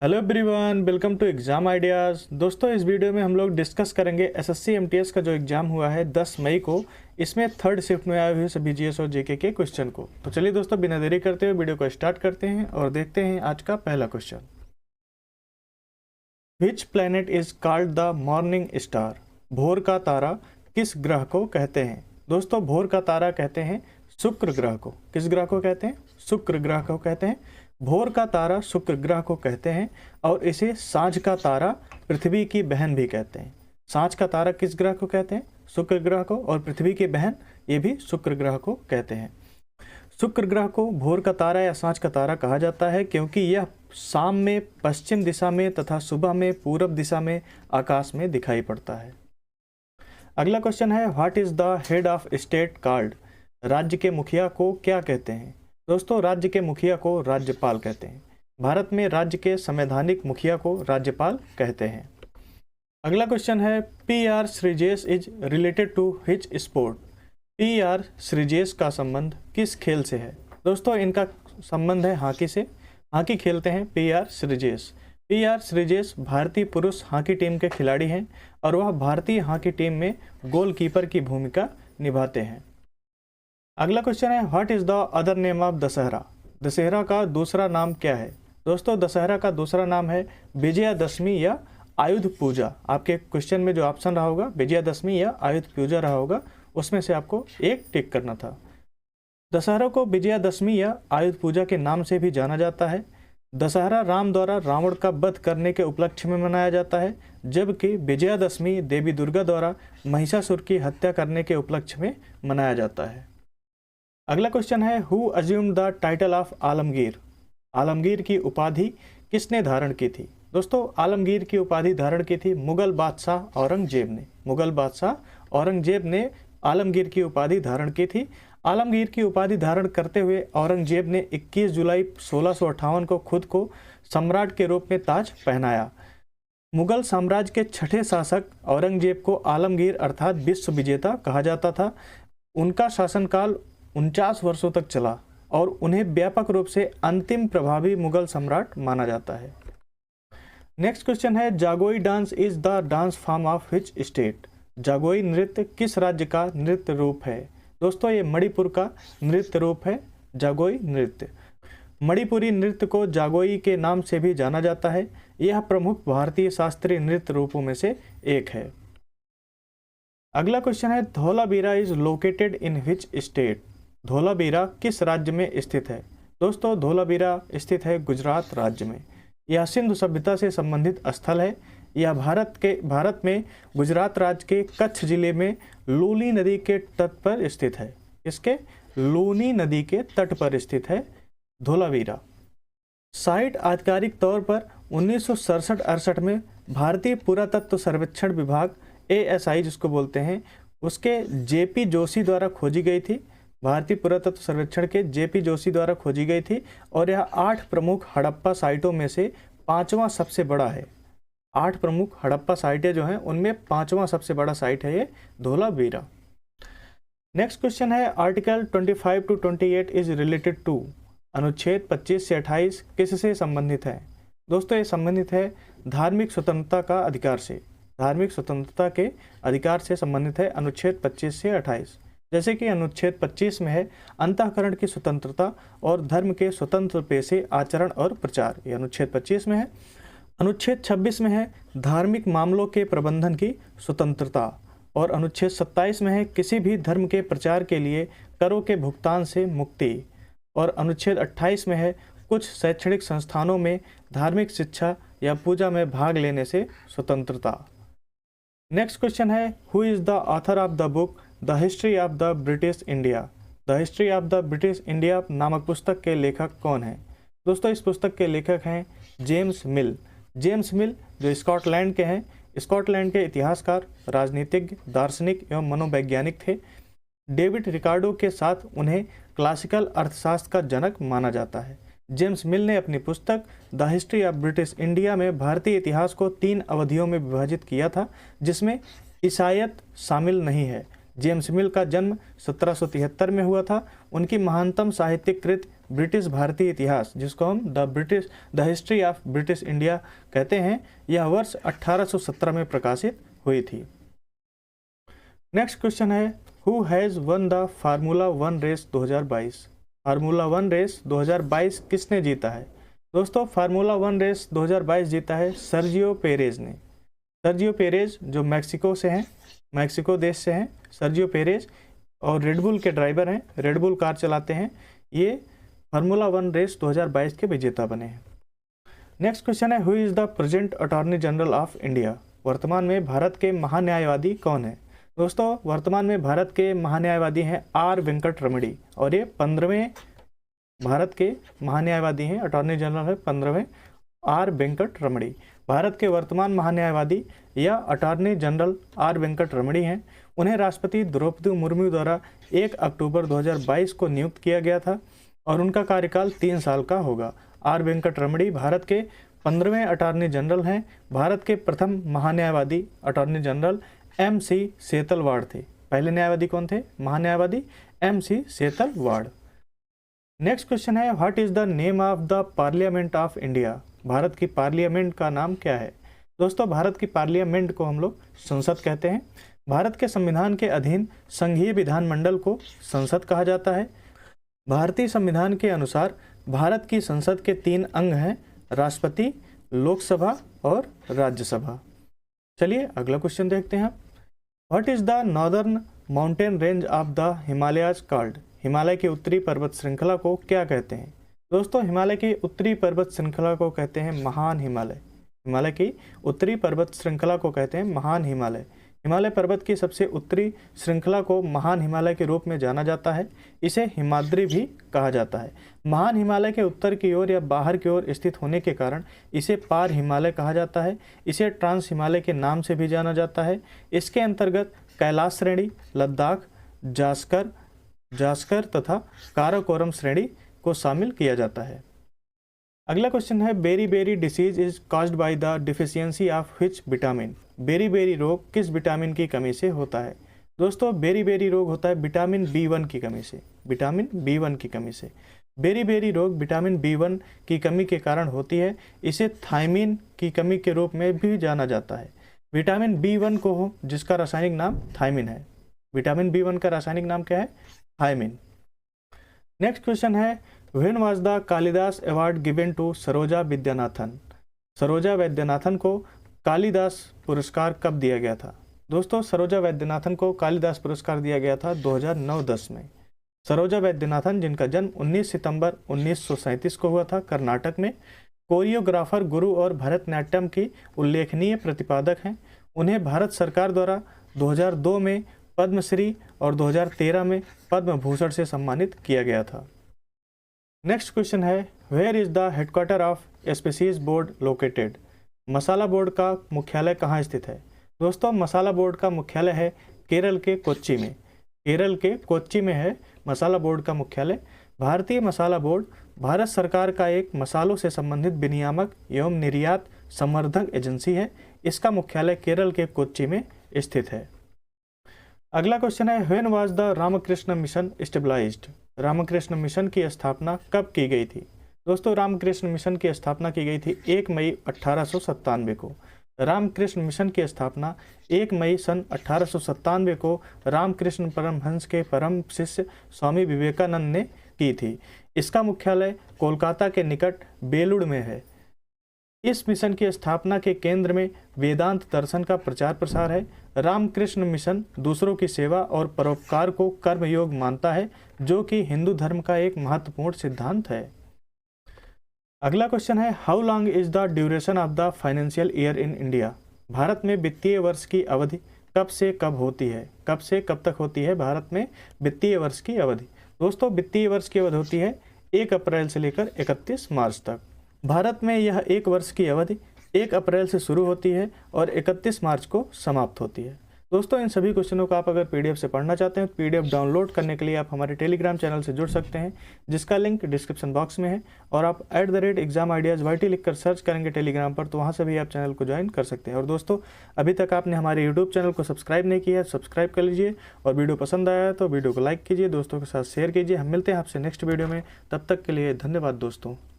Hello everyone, welcome to exam ideas. दोस्तों, इस video में हम लोग डिस्कस करेंगे एसएससी एमटीएस का जो एग्ज़ाम हुआ है 10 मई को। इसमें थर्ड शिफ्ट में आए हुए सभी जीएस और जेके के क्वेश्चन को। तो चलिए दोस्तों, बिना देरी करते हुए वीडियो को स्टार्ट करते हैं और देखते हैं आज का पहला question. Which planet is called the morning star? भोर का तारा किस ग्रह को कहते हैं? दोस्तों, भोर का तारा कहते हैं शुक्र ग्रह को। किस ग्रह को कहते हैं? शुक्र ग्रह को कहते हैं। भोर का तारा शुक्र ग्रह को कहते हैं और इसे सांझ का तारा पृथ्वी की बहन भी कहते हैं। सांझ का तारा किस ग्रह को कहते हैं? शुक्र ग्रह को। और पृथ्वी की बहन ये भी शुक्र ग्रह को कहते हैं। शुक्र ग्रह को भोर का तारा या सांझ का तारा कहा जाता है क्योंकि यह शाम में पश्चिम दिशा में तथा सुबह में पूरब दिशा में आकाश में दिखाई पड़ता है। अगला क्वेश्चन है, what is the head of state called? राज्य के मुखिया को क्या कहते हैं? दोस्तों, राज्य के मुखिया को राज्यपाल कहते हैं। भारत में राज्य के संवैधानिक मुखिया को राज्यपाल कहते हैं। अगला क्वेश्चन है, P R Sreejesh is related to which sport? P R Sreejesh का संबंध किस खेल से है? दोस्तों, इनका संबंध है हॉकी से। हॉकी खेलते हैं P R Sreejesh. P R Sreejesh भारतीय पुरुष हॉकी टीम के खिलाड़ी हैं और वह भारतीय हॉकी टीम में गोलकीपर की भूमिका निभाते हैं। अगला क्वेश्चन है, what is the other name of Dussehra? Dussehra का दूसरा नाम क्या है? दोस्तों, दशहरा का दूसरा नाम है विजयादशमी या आयुध पूजा। आपके क्वेश्चन में जो ऑप्शन रहा होगा विजयादशमी या आयुध पूजा रहा होगा, उसमें से आपको एक टिक करना था। दशहरा को विजयादशमी या आयुध पूजा के नाम से भी जाना जाता है। दशहरा राम द्वारा रावण का वध करने के उपलक्ष्य में मनाया जाता है, जबकि विजयादशमी देवी दुर्गा द्वारा महिषासुर की हत्या करने के उपलक्ष्य में मनाया जाता है। अगला क्वेश्चन है, who assumed the title of Alamgir? Alamgir की उपाधि किसने धारण की थी? दोस्तों, आलमगीर की उपाधि धारण की थी मुगल बादशाह औरंगजेब ने। मुगल बादशाह औरंगजेब ने आलमगीर की उपाधि धारण की थी। आलमगीर की उपाधि धारण करते हुए औरंगजेब ने 21 जुलाई 1658 को खुद को सम्राट के रूप में ताज पहनाया। मुगल साम्राज्य के छठे शासक औरंगजेब को आलमगीर अर्थात विश्व विजेता कहा जाता था। उनका शासनकाल 49 वर्षों तक चला और उन्हें व्यापक रूप से अंतिम प्रभावी मुगल सम्राट माना जाता है। नेक्स्ट क्वेश्चन है, Jagoi dance is the dance form of which state? Jagoi नृत्य किस राज्य का नृत्य रूप है? दोस्तों, ये मणिपुर का नृत्य रूप है जागोई नृत्य। मणिपुरी नृत्य को जागोई के नाम से भी जाना जाता है। यह प्रमुख भारतीय शास्त्रीय नृत्य रूपों में से एक है। अगला क्वेश्चन है, Dholavira is located in which state? Dholavira किस राज्य में स्थित है? दोस्तों, धौलावीरा स्थित है गुजरात राज्य में। यह सिंधु सभ्यता से संबंधित स्थल है। यह भारत में गुजरात राज्य के कच्छ जिले में लूनी नदी के तट पर स्थित है। इसके लूनी नदी के तट पर स्थित है धौलावीरा। साइट आधिकारिक तौर पर 1967-68 में भारतीय पुरातत्व सर्वेक्षण विभाग ASI जिसको बोलते हैं, उसके JP जोशी द्वारा खोजी गई थी। भारतीय पुरातत्व सर्वेक्षण के JP जोशी द्वारा खोजी गई थी और यह 8 प्रमुख हड़प्पा साइटों में से 5वां सबसे बड़ा है। 8 प्रमुख हड़प्पा साइटें जो हैं उनमें 5वां सबसे बड़ा साइट है ये धौलावीरा। नेक्स्ट क्वेश्चन है, article 25 to 28 is related to? अनुच्छेद 25 से 28 किससे संबंधित है? दोस्तों, ये संबंधित है धार्मिक स्वतंत्रता का अधिकार से। धार्मिक स्वतंत्रता के अधिकार से संबंधित है अनुच्छेद 25 से 28। जैसे कि अनुच्छेद 25 में है अंतःकरण की स्वतंत्रता और धर्म के स्वतंत्र पेशे, आचरण और प्रचार, ये अनुच्छेद 25 में है। अनुच्छेद 26 में है धार्मिक मामलों के प्रबंधन की स्वतंत्रता और अनुच्छेद 27 में है किसी भी धर्म के प्रचार के लिए करों के भुगतान से मुक्ति और अनुच्छेद 28 में है कुछ शैक्षणिक संस्थानों में धार्मिक शिक्षा या पूजा में भाग लेने से स्वतंत्रता। नेक्स्ट क्वेश्चन है, who is the author of the book the history of the British India? The history of the British India नामक पुस्तक के लेखक कौन है? दोस्तों, इस पुस्तक के लेखक हैं जेम्स मिल। जेम्स मिल जो स्कॉटलैंड के हैं। स्कॉटलैंड के इतिहासकार, राजनीतिज्ञ, दार्शनिक एवं मनोवैज्ञानिक थे। डेविड रिकार्डो के साथ उन्हें क्लासिकल अर्थशास्त्र का जनक माना जाता है। जेम्स मिल ने अपनी पुस्तक the history of British India में भारतीय इतिहास को 3 अवधियों में विभाजित किया था, जिसमें ईसाईयत शामिल नहीं है। जेम्स मिल का जन्म 1773 में हुआ था। उनकी महानतम साहित्यिक कृत ब्रिटिश भारतीय इतिहास, जिसको हम the history of British India कहते हैं, यह वर्ष 1817 में प्रकाशित हुई थी। नेक्स्ट क्वेश्चन है, who has won the formula one race 2022? Formula one race 2022 किसने जीता है? दोस्तों फार्मूला वन रेस 2022 जीता है सर्जियो पेरेज ने। सर्जियो पेरेज जो मैक्सिको से हैं, मैक्सिको देश से हैं सर्जियो पेरेज, और रेडबुल के ड्राइवर हैं, रेडबुल कार चलाते हैं। ये फार्मूला वन रेस 2022 के विजेता बने हैं। नेक्स्ट क्वेश्चन है, who is the present attorney general of India? वर्तमान में भारत के महान्यायवादी कौन है? दोस्तों वर्तमान में भारत के महान्यायवादी हैं आर वेंकट रमणी, और ये 15वें भारत के महान्यायवादी हैं, अटॉर्नी जनरल है 15वें आर वेंकट रमणी। भारत के वर्तमान महान्यायवादी या अटॉर्नी जनरल आर वेंकट रमणी हैं। उन्हें राष्ट्रपति द्रौपदी मुर्मू द्वारा 1 अक्टूबर 2022 को नियुक्त किया गया था और उनका कार्यकाल 3 साल का होगा। आर वेंकट रमणी भारत के 15वें अटॉर्नी जनरल हैं। भारत के प्रथम महान्यायवादी अटॉर्नी जनरल MC सेतलवाड़ थे। पहले न्यायवादी कौन थे? महान्यायवादी MC सेतलवाड़। नेक्स्ट क्वेश्चन है, what is the name of the parliament of India? Bharat की पार्लियामेंट का नाम क्या है? दोस्तों भारत की पार्लियामेंट को हम लोग संसद कहते हैं। भारत के संविधान के अधीन संघीय विधानमंडल को संसद कहा जाता है। भारतीय संविधान के अनुसार भारत की संसद के 3 अंग हैं, राष्ट्रपति, लोकसभा और राज्यसभा। चलिए अगला क्वेश्चन देखते हैं। What is the northern mountain range of the Himalayas called? Himalaya की उत्तरी पर्वत श्रृंखला को क्या कहते हैं? दोस्तों हिमालय की उत्तरी पर्वत श्रृंखला को कहते हैं महान हिमालय। हिमालय की उत्तरी पर्वत श्रृंखला को कहते हैं महान हिमालय। हिमालय पर्वत की सबसे उत्तरी श्रृंखला को महान हिमालय के रूप में जाना जाता है। इसे हिमाद्री भी कहा जाता है। महान हिमालय के उत्तर की ओर या बाहर की ओर स्थित होने के कारण इसे पार हिमालय कहा जाता है। इसे ट्रांस हिमालय के नाम से भी जाना जाता है। इसके अंतर्गत कैलाश श्रेणी, लद्दाख, जास्कर तथा काराकोरम श्रेणी को शामिल किया जाता है। अगला क्वेश्चन है, beri disease is caused by the deficiency of which vitamin? Beri रोग किस विटामिन की कमी से होता है? दोस्तों बेरी रोग होता है विटामिन B1 की कमी से। विटामिन B1 की कमी से बेरी रोग विटामिन B1 की कमी के कारण होती है। इसे थायमिन की कमी के रूप में भी जाना जाता है। विटामिन B1 को जिसका रासायनिक नाम थायमिन है। विटामिन B1 का रासायनिक नाम क्या है? थायमिन। नेक्स्ट क्वेश्चन है, when was the Kalidas award given to Saroja Vidyanathan? Saroja Vaidyanathan को कालिदास पुरस्कार कब दिया गया था? दोस्तों सरोजा वैद्यनाथन को कालिदास पुरस्कार दिया गया था 2009-10 में। सरोजा वैद्यनाथन जिनका जन्म 19 सितंबर 1937 को हुआ था, कर्नाटक में कोरियोग्राफर, गुरु और भरतनाट्यम की उल्लेखनीय प्रतिपादक हैं। उन्हें भारत सरकार द्वारा 2002 में पद्मश्री और 2013 में पद्म भूषण से सम्मानित किया गया था। नेक्स्ट क्वेश्चन है, where is the headquarter of spices board located? मसाला बोर्ड का मुख्यालय कहाँ स्थित है? दोस्तों मसाला बोर्ड का मुख्यालय है केरल के कोच्चि में। केरल के कोच्चि में है मसाला बोर्ड का मुख्यालय। भारतीय मसाला बोर्ड भारत सरकार का एक मसालों से संबंधित विनियामक एवं निर्यात संवर्धक एजेंसी है। इसका मुख्यालय केरल के कोच्चि में स्थित है। अगला क्वेश्चन है, when was the Ramakrishna mission stabilised? Ramakrishna mission की स्थापना कब की गई थी? दोस्तों रामकृष्ण मिशन की स्थापना की गई थी 1 मई 1897 को। रामकृष्ण मिशन की स्थापना 1 मई सन 1897 को रामकृष्ण परमहंस के परम शिष्य स्वामी विवेकानंद ने की थी। इसका मुख्यालय कोलकाता के निकट बेलूड़ में है। इस मिशन की स्थापना के केंद्र में वेदांत दर्शन का प्रचार प्रसार है। रामकृष्ण मिशन दूसरों की सेवा और परोपकार को कर्मयोग मानता है, जो कि हिंदू धर्म का एक महत्वपूर्ण सिद्धांत है। अगला क्वेश्चन है, how long is the duration of the financial year in India? Bharat में वित्तीय वर्ष की अवधि कब से कब होती है? कब से कब तक होती है भारत में वित्तीय वर्ष की अवधि? दोस्तों वित्तीय वर्ष की अवधि होती है 1 अप्रैल से लेकर 31 मार्च तक। भारत में यह 1 वर्ष की अवधि 1 अप्रैल से शुरू होती है और 31 मार्च को समाप्त होती है। दोस्तों इन सभी क्वेश्चनों को आप अगर पीडीएफ से पढ़ना चाहते हैं तो पीडीएफ डाउनलोड करने के लिए आप हमारे टेलीग्राम चैनल से जुड़ सकते हैं, जिसका लिंक डिस्क्रिप्शन बॉक्स में है। और आप @exam ideas YT लिखकर सर्च करेंगे टेलीग्राम पर, तो वहाँ से भी आप चैनल को ज्वाइन कर सकते हैं। और दोस्तों अभी तक आपने हमारे यूट्यूब चैनल को सब्सक्राइब नहीं किया है, सब्सक्राइब कर लीजिए। और वीडियो पसंद आया है तो वीडियो को लाइक कीजिए, दोस्तों के साथ शेयर कीजिए। हम मिलते हैं आपसे नेक्स्ट वीडियो में, तब तक के लिए धन्यवाद दोस्तों।